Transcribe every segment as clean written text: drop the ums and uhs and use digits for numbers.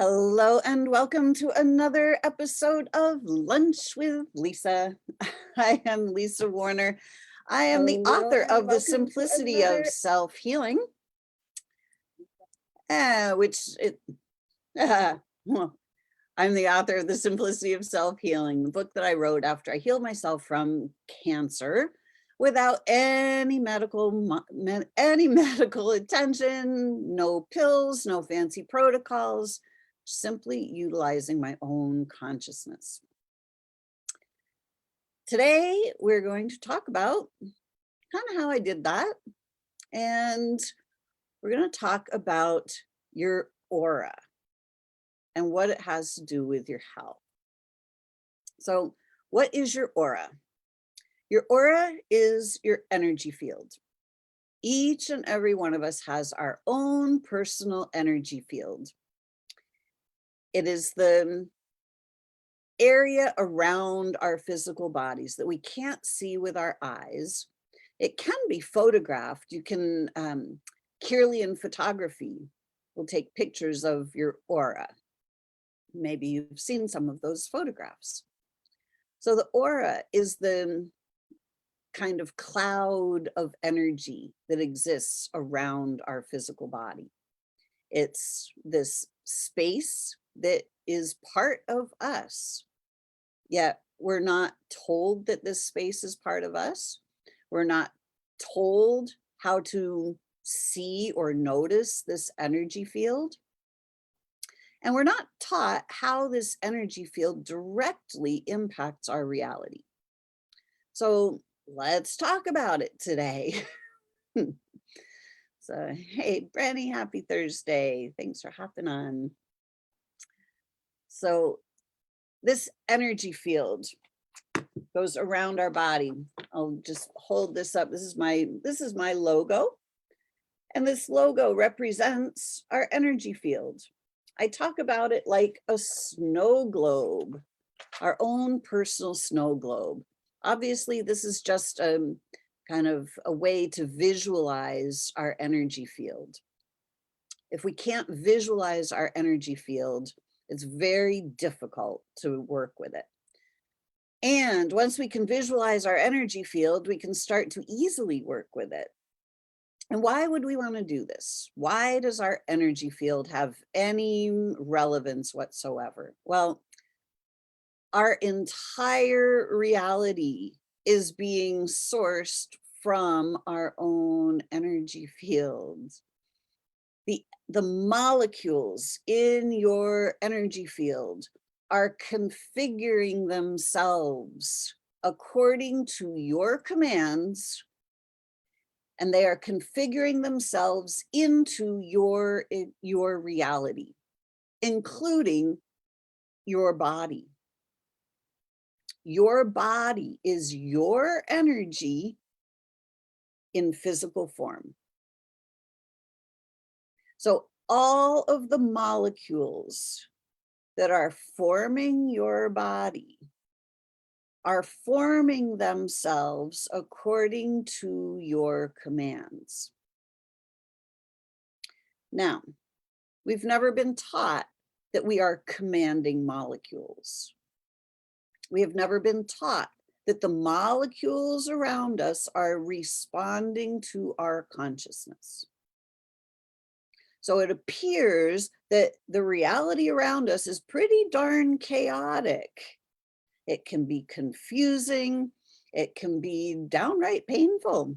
Hello and welcome to another episode of Lunch with Lisa. I am Lisa Warner. I am the author of The Simplicity of Self-Healing, well, I'm the author of The Simplicity of Self-Healing, the book that I wrote after I healed myself from cancer without any medical attention, no pills, no fancy protocols, simply utilizing my own consciousness. Today, we're going to talk about kind of how I did that. And we're going to talk about your aura and what it has to do with your health. So, what is your aura? Your aura is your energy field. Each and every one of us has our own personal energy field. It is the area around our physical bodies that we can't see with our eyes. It can be photographed. You can, Kirlian photography will take pictures of your aura. Maybe you've seen some of those photographs. So the aura is the kind of cloud of energy that exists around our physical body. It's this space that is part of us, yet we're not told that this space is part of us. We're not told how to see or notice this energy field. And we're not taught how this energy field directly impacts our reality. So let's talk about it today. So, hey, Brandy, happy Thursday. Thanks for hopping on. So this energy field goes around our body. I'll just hold this up. This is my logo. And this logo represents our energy field. I talk about it like a snow globe, our own personal snow globe. Obviously, this is just a kind of a way to visualize our energy field. If we can't visualize our energy field, it's very difficult to work with it. And once we can visualize our energy field, we can start to easily work with it. And why would we want to do this? Why does our energy field have any relevance whatsoever? Well, our entire reality is being sourced from our own energy fields. The molecules in your energy field are configuring themselves according to your commands, and they are configuring themselves into your reality, including your body. Your body is your energy in physical form. So all of the molecules that are forming your body are forming themselves according to your commands. Now, we've never been taught that we are commanding molecules. We have never been taught that the molecules around us are responding to our consciousness. So it appears that the reality around us is pretty darn chaotic. It can be confusing. It can be downright painful.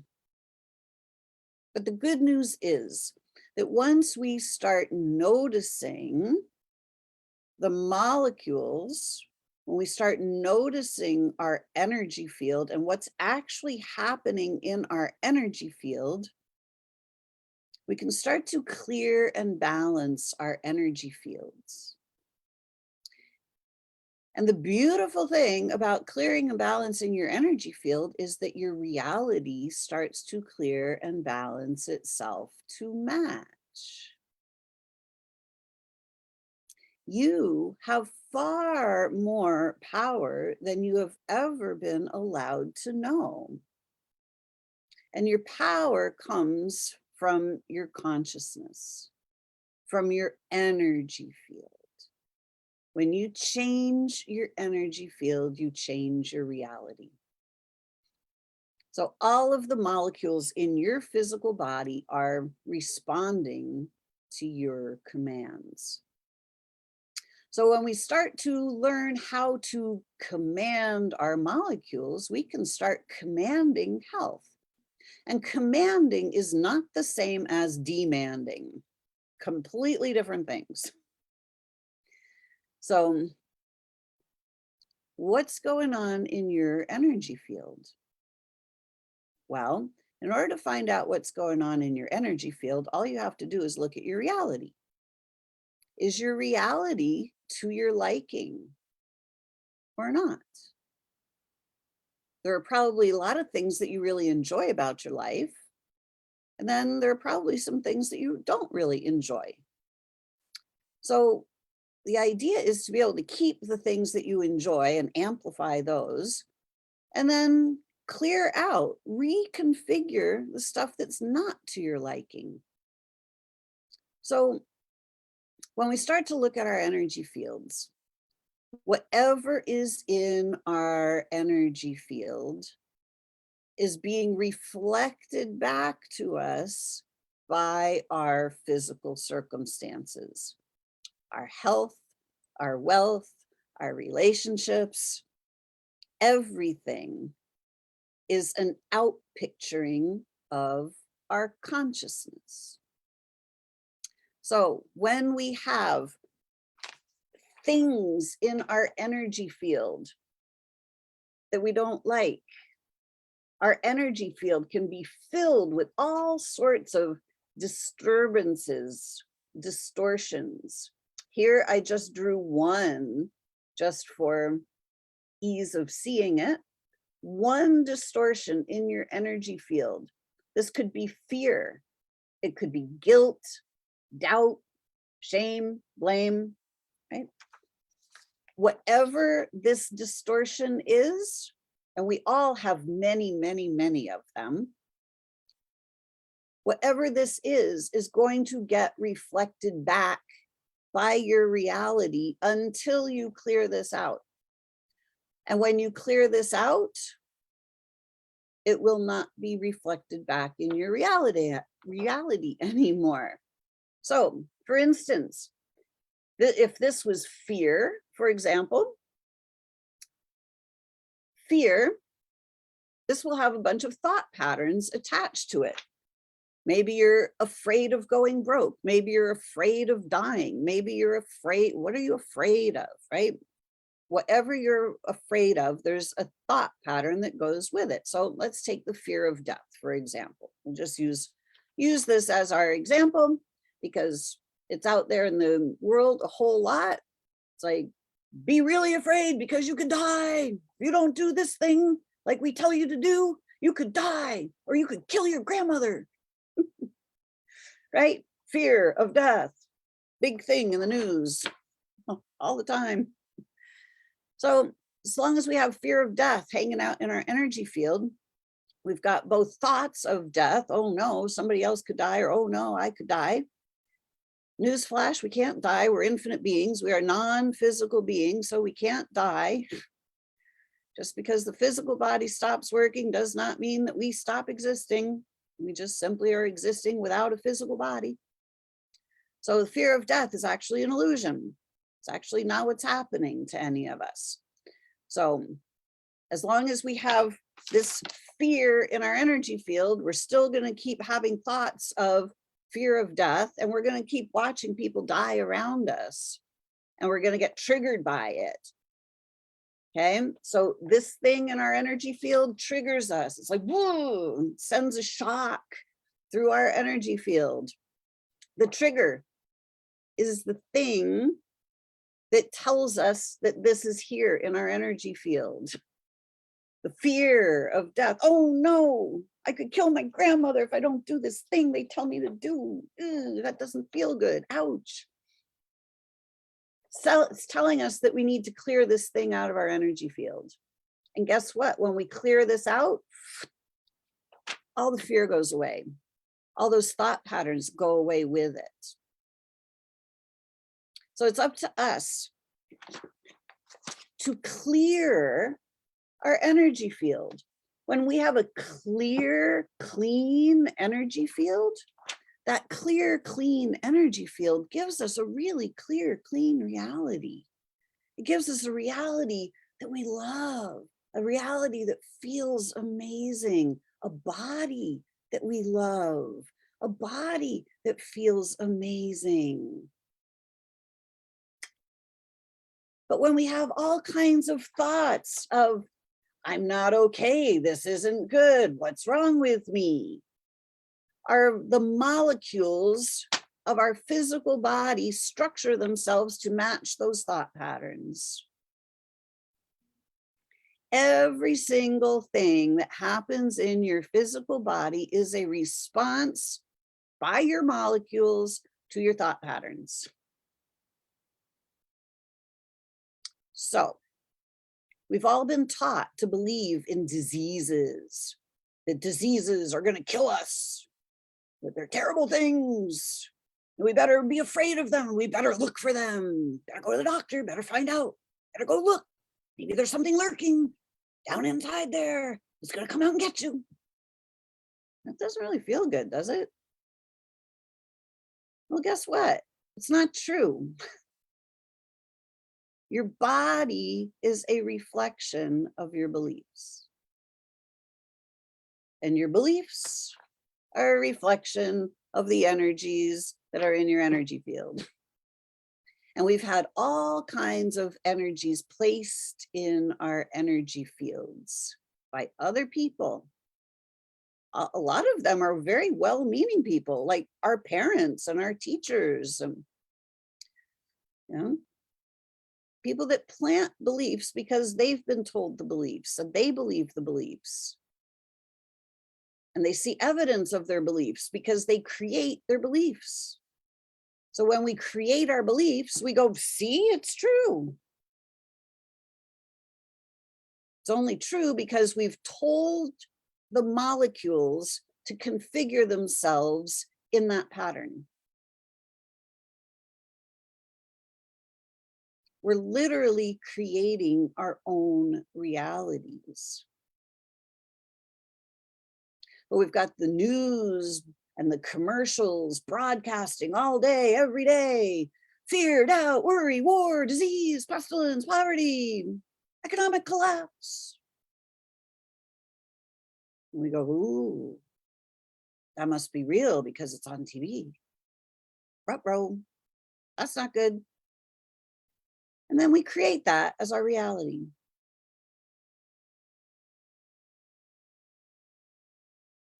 But the good news is that once we start noticing the molecules, when we start noticing our energy field and what's actually happening in our energy field, we can start to clear and balance our energy fields. And the beautiful thing about clearing and balancing your energy field is that your reality starts to clear and balance itself to match. You have far more power than you have ever been allowed to know. And your power comes from your consciousness, from your energy field. When you change your energy field, you change your reality. So all of the molecules in your physical body are responding to your commands. So when we start to learn how to command our molecules, we can start commanding health. And commanding is not the same as demanding, completely different things. So what's going on in your energy field? Well, in order to find out what's going on in your energy field, all you have to do is look at your reality. Is your reality to your liking or not? There are probably a lot of things that you really enjoy about your life. And then there are probably some things that you don't really enjoy. So the idea is to be able to keep the things that you enjoy and amplify those, and then clear out, reconfigure the stuff that's not to your liking. So when we start to look at our energy fields, whatever is in our energy field is being reflected back to us by our physical circumstances, our health, our wealth, our relationships. Everything is an outpicturing of our consciousness. So when we have things in our energy field that we don't like, our energy field can be filled with all sorts of disturbances, distortions. Here I just drew one just for ease of seeing it. One distortion in your energy field. This could be fear. It could be guilt, doubt, shame, blame, right? Whatever this distortion is, and we all have many, many, many of them, whatever this is going to get reflected back by your reality until you clear this out. And when you clear this out, it will not be reflected back in your reality anymore. So, for instance, if this was fear, for example, fear, this will have a bunch of thought patterns attached to it. Maybe you're afraid of going broke. Maybe you're afraid of dying. Maybe you're afraid. What are you afraid of, right? Whatever you're afraid of, there's a thought pattern that goes with it. So let's take the fear of death, for example. We'll just use this as our example because it's out there in the world a whole lot. It's like, be really afraid because you could die. If you don't do this thing like we tell you to do, you could die or you could kill your grandmother. Right? Fear of death, big thing in the news all the time. So as long as we have fear of death hanging out in our energy field, we've got both thoughts of death. Oh no, somebody else could die, or oh no, I could die. Newsflash, we can't die. We're infinite beings. We are non-physical beings, so we can't die. Just because the physical body stops working does not mean that we stop existing. We just simply are existing without a physical body. So the fear of death is actually an illusion. It's actually not what's happening to any of us. So as long as we have this fear in our energy field, we're still going to keep having thoughts of fear of death, and we're going to keep watching people die around us, and we're going to get triggered by it. Okay, so this thing in our energy field triggers us. It's like, whoa, it sends a shock through our energy field. The trigger is the thing that tells us that this is here in our energy field. The fear of death. Oh no, I could kill my grandmother if I don't do this thing they tell me to do. Ew, that doesn't feel good. Ouch. So it's telling us that we need to clear this thing out of our energy field. And guess what? When we clear this out, all the fear goes away. All those thought patterns go away with it. So it's up to us. to clear our energy field. When we have a clear, clean energy field, that clear, clean energy field gives us a really clear, clean reality. It gives us a reality that we love, a reality that feels amazing, a body that we love, a body that feels amazing. But when we have all kinds of thoughts of, I'm not okay, this isn't good, what's wrong with me? The molecules of our physical body structure themselves to match those thought patterns. Every single thing that happens in your physical body is a response by your molecules to your thought patterns. So, we've all been taught to believe in diseases, that diseases are going to kill us, that they're terrible things. And we better be afraid of them. We better look for them. Better go to the doctor, better find out, better go look. Maybe there's something lurking down inside there. It's going to come out and get you. That doesn't really feel good, does it? Well, guess what? It's not true. Your body is a reflection of your beliefs. And your beliefs are a reflection of the energies that are in your energy field. And we've had all kinds of energies placed in our energy fields by other people. A lot of them are very well-meaning people, like our parents and our teachers, and people that plant beliefs because they've been told the beliefs and they believe the beliefs. And they see evidence of their beliefs because they create their beliefs. So when we create our beliefs, we go, see, it's true. It's only true because we've told the molecules to configure themselves in that pattern. We're literally creating our own realities. But we've got the news and the commercials broadcasting all day, every day. Fear, doubt, worry, war, disease, pestilence, poverty, economic collapse. And we go, ooh, that must be real because it's on TV. Ruh-roh, that's not good. And then we create that as our reality.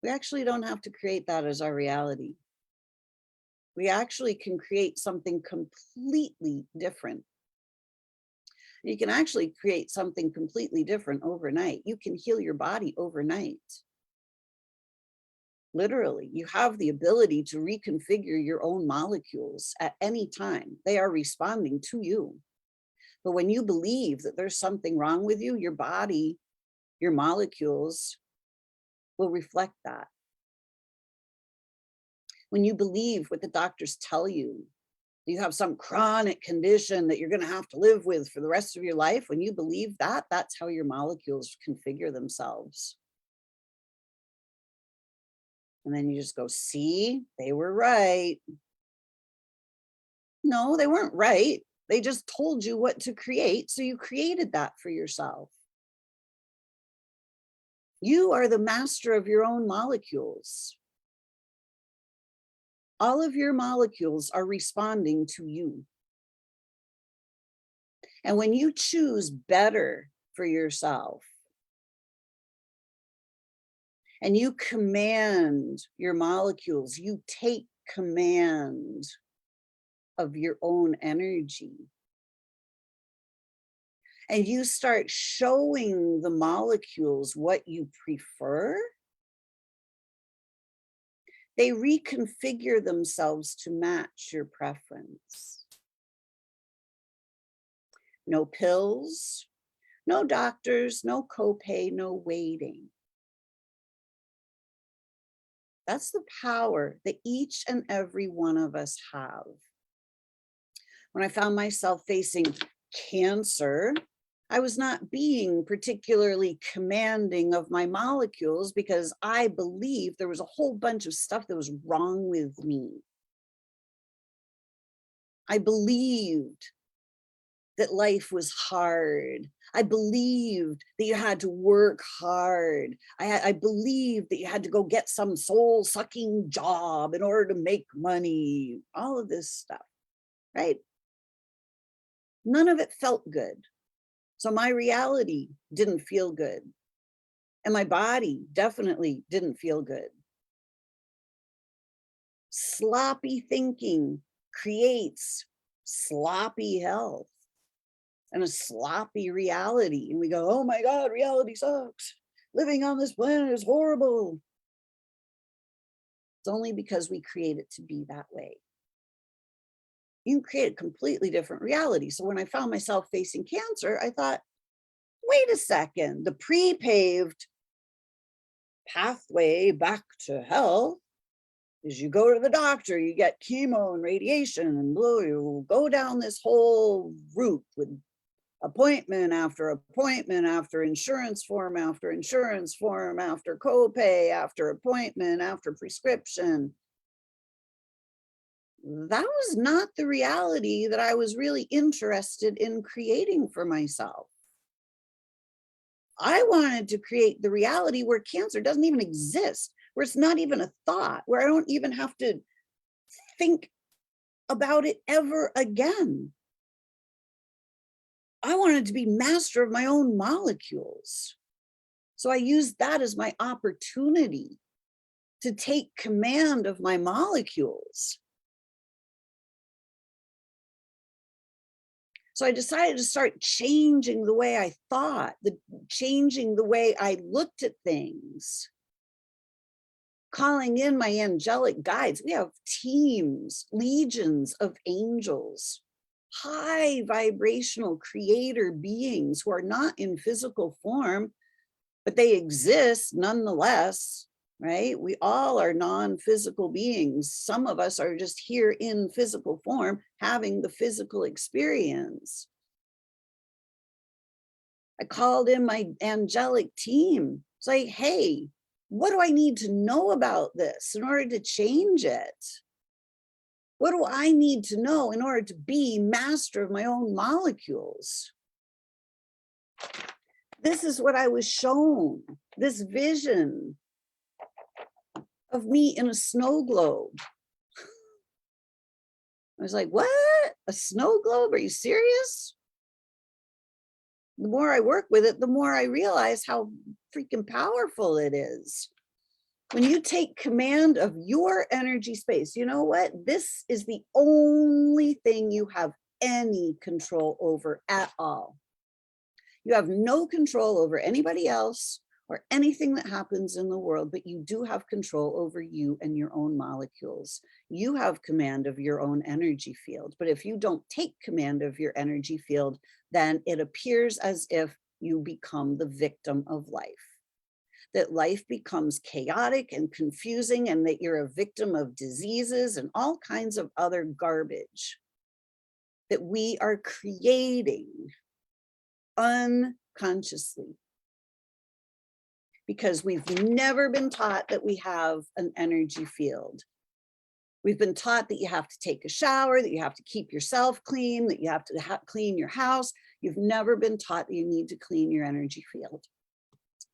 We actually don't have to create that as our reality. We actually can create something completely different. You can actually create something completely different overnight. You can heal your body overnight. Literally, you have the ability to reconfigure your own molecules at any time. They are responding to you. But when you believe that there's something wrong with you, your body, your molecules will reflect that. When you believe what the doctors tell you, you have some chronic condition that you're going to have to live with for the rest of your life, when you believe that, that's how your molecules configure themselves. And then you just go, see, they were right. No, they weren't right. They just told you what to create, so you created that for yourself. You are the master of your own molecules. All of your molecules are responding to you. And when you choose better for yourself, and you command your molecules, you take command of your own energy, and you start showing the molecules what you prefer, they reconfigure themselves to match your preference. No pills, no doctors, no copay, no waiting. That's the power that each and every one of us have. When I found myself facing cancer, I was not being particularly commanding of my molecules because I believed there was a whole bunch of stuff that was wrong with me. I believed that life was hard. I believed that you had to work hard. I believed that you had to go get some soul sucking job in order to make money, all of this stuff, right? None of it felt good. So my reality didn't feel good. And my body definitely didn't feel good. Sloppy thinking creates sloppy health and a sloppy reality. And we go, oh my God, reality sucks. Living on this planet is horrible. It's only because we create it to be that way. You can create a completely different reality. So when I found myself facing cancer, I thought, wait a second, the pre-paved pathway back to health is you go to the doctor, you get chemo and radiation, and you go down this whole route with appointment after insurance form after insurance form, after copay, after appointment, after prescription. That was not the reality that I was really interested in creating for myself. I wanted to create the reality where cancer doesn't even exist, where it's not even a thought, where I don't even have to think about it ever again. I wanted to be master of my own molecules. So I used that as my opportunity to take command of my molecules. So I decided to start changing the way I thought, changing the way I looked at things, calling in my angelic guides. We have teams, legions of angels, high vibrational creator beings who are not in physical form, but they exist nonetheless, right? We all are non-physical beings. Some of us are just here in physical form, having the physical experience. I called in my angelic team. It's like, hey, what do I need to know about this in order to change it? What do I need to know in order to be master of my own molecules? This is what I was shown, this vision of me in a snow globe. I was like, what? A snow globe? Are you serious? The more I work with it, the more I realize how freaking powerful it is. When you take command of your energy space, you know what? This is the only thing you have any control over at all. You have no control over anybody else or anything that happens in the world, but you do have control over you and your own molecules. You have command of your own energy field. But if you don't take command of your energy field, then it appears as if you become the victim of life. That life becomes chaotic and confusing, and that you're a victim of diseases and all kinds of other garbage that we are creating unconsciously, because we've never been taught that we have an energy field. We've been taught that you have to take a shower, that you have to keep yourself clean, that you have to clean your house. You've never been taught that you need to clean your energy field.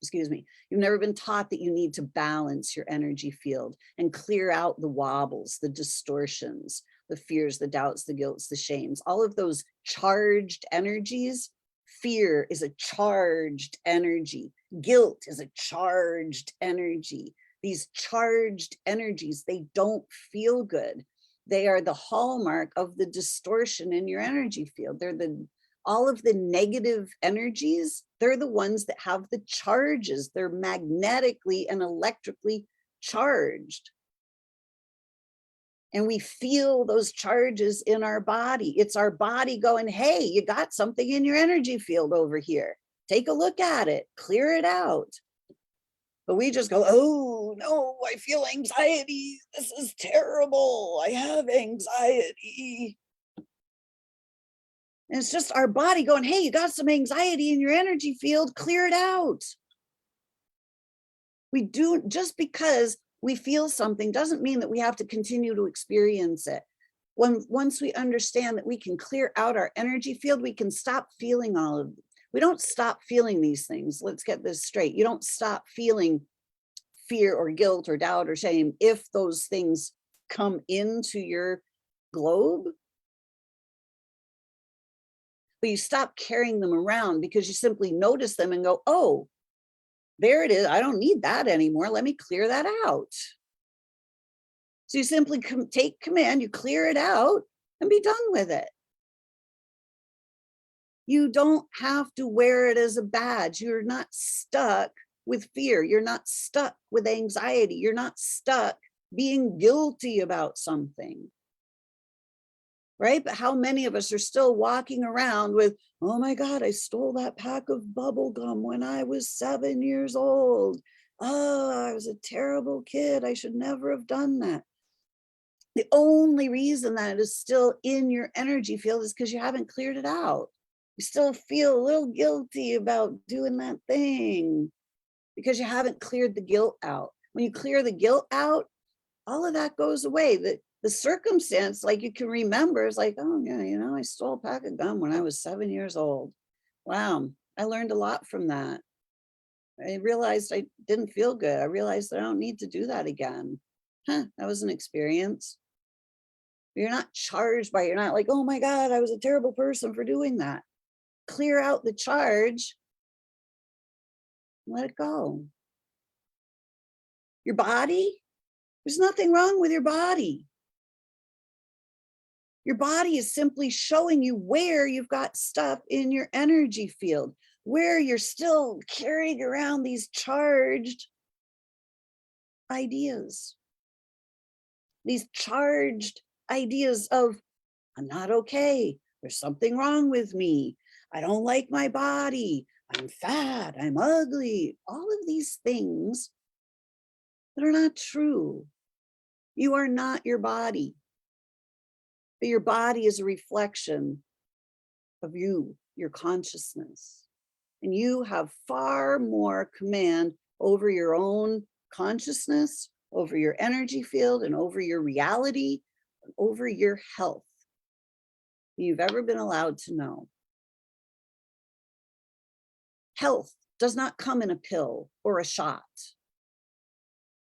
Excuse me. You've never been taught that you need to balance your energy field and clear out the wobbles, the distortions, the fears, the doubts, the guilts, the shames, all of those charged energies. Fear is a charged energy. Guilt is a charged energy. These charged energies, they don't feel good. They are the hallmark of the distortion in your energy field. They're all of the negative energies, they're the ones that have the charges. They're magnetically and electrically charged. And we feel those charges in our body. It's our body going, hey, you got something in your energy field over here. Take a look at it, clear it out. But we just go, oh no, I feel anxiety. This is terrible. I have anxiety. And it's just our body going, hey, you got some anxiety in your energy field, clear it out. We do, just because we feel something doesn't mean that we have to continue to experience it. Once we understand that we can clear out our energy field, we can stop feeling all of, we don't stop feeling these things. Let's get this straight. You don't stop feeling fear or guilt or doubt or shame if those things come into your globe. But you stop carrying them around because you simply notice them and go, oh, there it is. I don't need that anymore. Let me clear that out. So you simply take command, you clear it out and be done with it. You don't have to wear it as a badge. You're not stuck with fear. You're not stuck with anxiety. You're not stuck being guilty about something. Right? But how many of us are still walking around with, oh my God, I stole that pack of bubble gum when I was 7 years old. Oh, I was a terrible kid. I should never have done that. The only reason that it is still in your energy field is because you haven't cleared it out. You still feel a little guilty about doing that thing because you haven't cleared the guilt out. When you clear the guilt out, all of that goes away. The circumstance, like you can remember, is like, oh yeah, you know, I stole a pack of gum when I was 7 years old. Wow, I learned a lot from that. I realized I didn't feel good. I realized that I don't need to do that again. Huh, that was an experience. You're not charged by it. You're not like, oh my God, I was a terrible person for doing that. Clear out the charge, let it go. Your body, there's nothing wrong with your body. Your body is simply showing you where you've got stuff in your energy field, where you're still carrying around these charged ideas, these charged ideas of, I'm not okay. There's something wrong with me. I don't like my body. I'm fat. I'm ugly. All of these things that are not true. You are not your body. But your body is a reflection of you, your consciousness. And you have far more command over your own consciousness, over your energy field, and over your reality, and over your health than you've ever been allowed to know. Health does not come in a pill or a shot,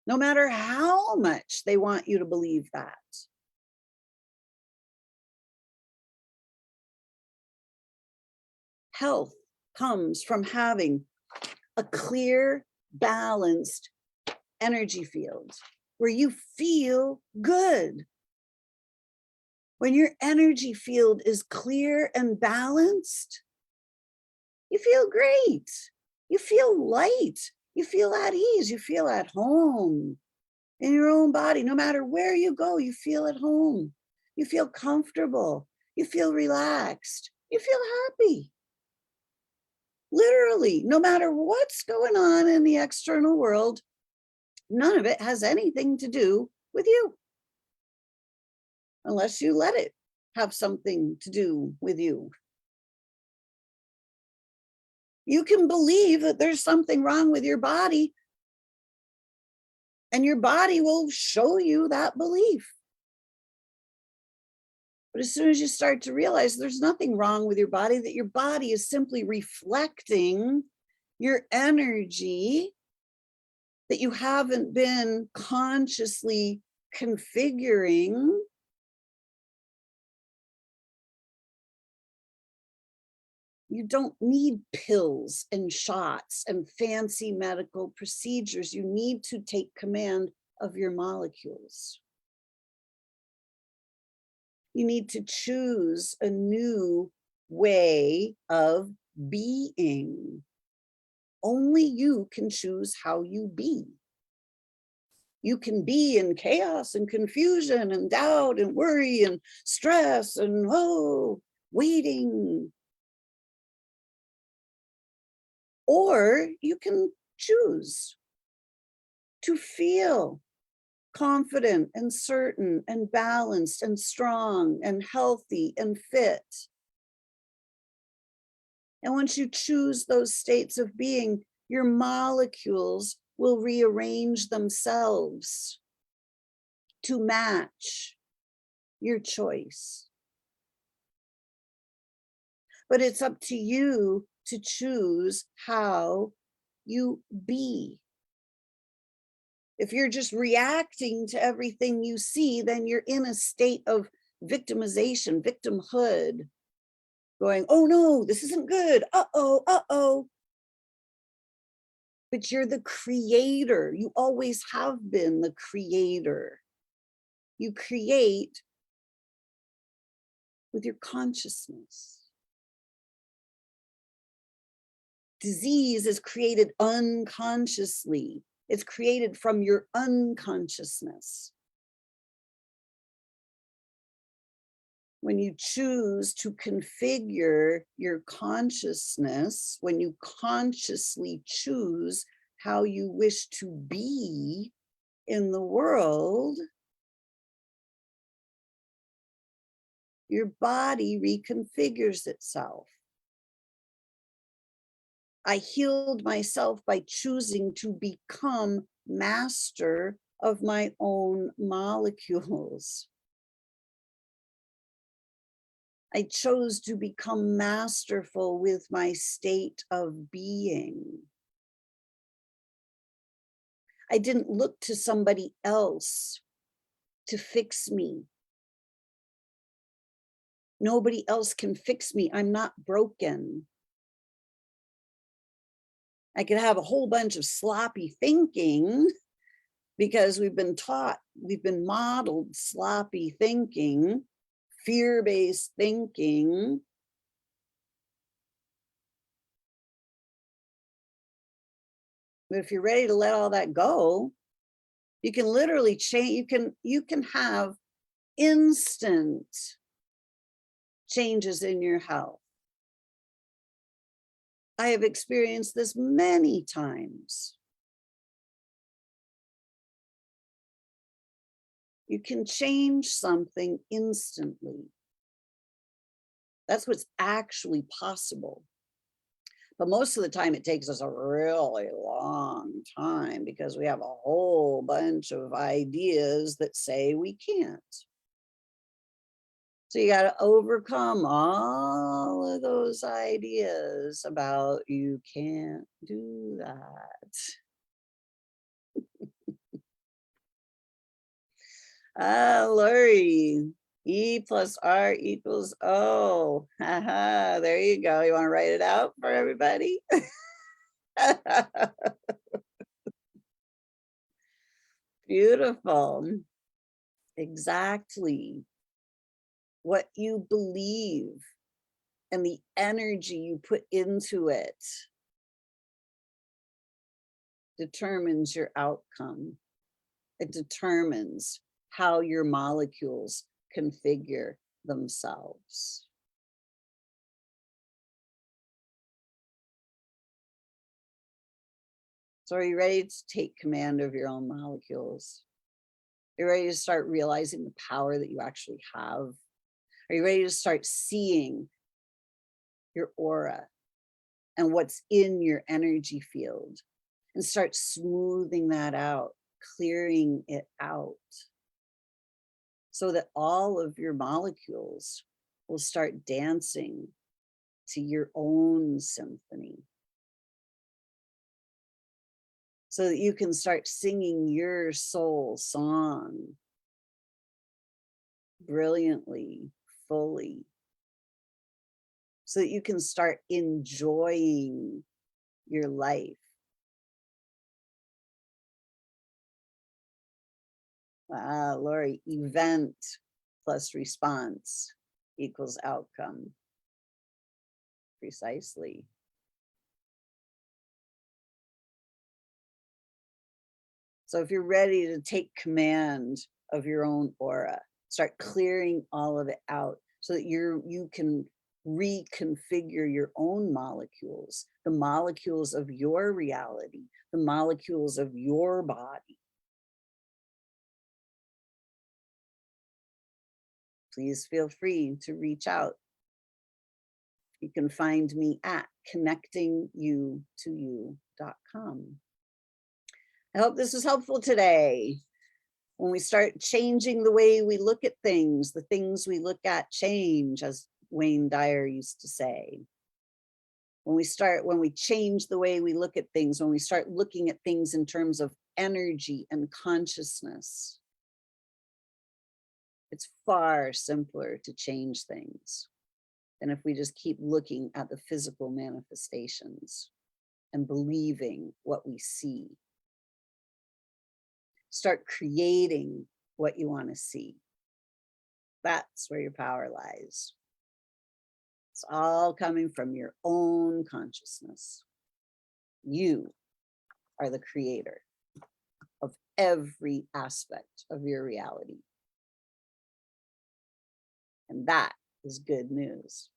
no matter how much they want you to believe that. Health comes from having a clear, balanced energy field where you feel good. When your energy field is clear and balanced, you feel great. You feel light. You feel at ease. You feel at home in your own body. No matter where you go, you feel at home. You feel comfortable. You feel relaxed. You feel happy. Literally, no matter what's going on in the external world, none of it has anything to do with you, unless you let it have something to do with you. You can believe that there's something wrong with your body, and your body will show you that belief. But as soon as you start to realize there's nothing wrong with your body, that your body is simply reflecting your energy, that you haven't been consciously configuring, you don't need pills and shots and fancy medical procedures. You need to take command of your molecules. You need to choose a new way of being. Only you can choose how you be. You can be in chaos and confusion and doubt and worry and stress and waiting. Or you can choose to feel confident and certain and balanced and strong and healthy and fit. And once you choose those states of being, your molecules will rearrange themselves to match your choice. But it's up to you to choose how you be. If you're just reacting to everything you see, then you're in a state of victimization, victimhood, going, oh no, this isn't good. Uh-oh, uh-oh. But you're the creator. You always have been the creator. You create with your consciousness. Disease is created unconsciously. It's created from your unconsciousness. When you choose to configure your consciousness, when you consciously choose how you wish to be in the world, your body reconfigures itself. I healed myself by choosing to become master of my own molecules. I chose to become masterful with my state of being. I didn't look to somebody else to fix me. Nobody else can fix me. I'm not broken. I could have a whole bunch of sloppy thinking because we've been taught, we've been modeled sloppy thinking, fear-based thinking. But if you're ready to let all that go, you can literally change, you can have instant changes in your health. I have experienced this many times. You can change something instantly. That's what's actually possible. But most of the time it takes us a really long time because we have a whole bunch of ideas that say we can't. So you got to overcome all of those ideas about you can't do that. Lori, E plus R equals O. Haha, there you go. You want to write it out for everybody? Beautiful. Exactly. What you believe and the energy you put into it determines your outcome. It determines how your molecules configure themselves. So are you ready to take command of your own molecules? Are you ready to start realizing the power that you actually have? Are you ready to start seeing your aura and what's in your energy field and start smoothing that out, clearing it out so that all of your molecules will start dancing to your own symphony? So that you can start singing your soul song brilliantly, fully, so that you can start enjoying your life. Lori, event plus response equals outcome. Precisely. So if you're ready to take command of your own aura, start clearing all of it out so that you can reconfigure your own molecules, the molecules of your reality, the molecules of your body. Please feel free to reach out You can find me at connectingyoutoyou.com. I hope this was helpful today. When we start changing the way we look at things, the things we look at change, as Wayne Dyer used to say. When we change the way we look at things, when we start looking at things in terms of energy and consciousness, it's far simpler to change things than if we just keep looking at the physical manifestations and believing what we see. Start creating what you want to see. That's where your power lies. It's all coming from your own consciousness. You are the creator of every aspect of your reality. And that is good news.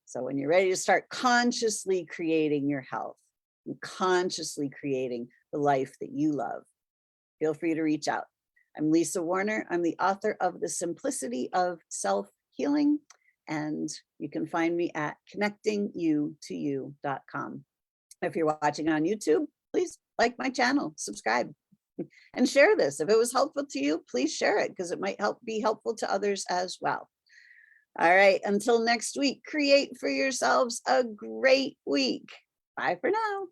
So when you're ready to start consciously creating your health and consciously creating the life that you love, feel free to reach out. I'm Lisa Warner. I'm the author of The Simplicity of Self-Healing, and you can find me at connectingyoutoyou.com. If you're watching on YouTube, please like my channel, subscribe, and share this. If it was helpful to you, please share it because it might be helpful to others as well. All right, until next week, create for yourselves a great week. Bye for now.